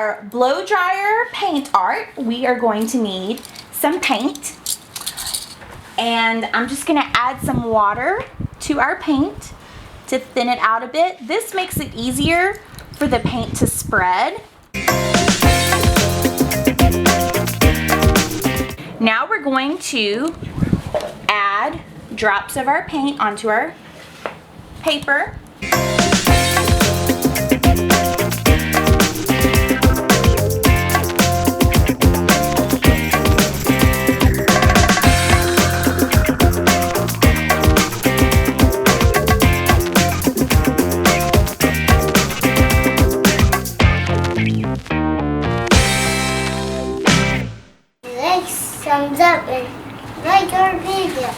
our blow dryer paint art, we are going to need some paint. And I'm just gonna add some water to our paint to thin it out a bit. This makes it easier for the paint to spread. Now we're going to add drops of our paint onto our paper. Thumbs up and like our video.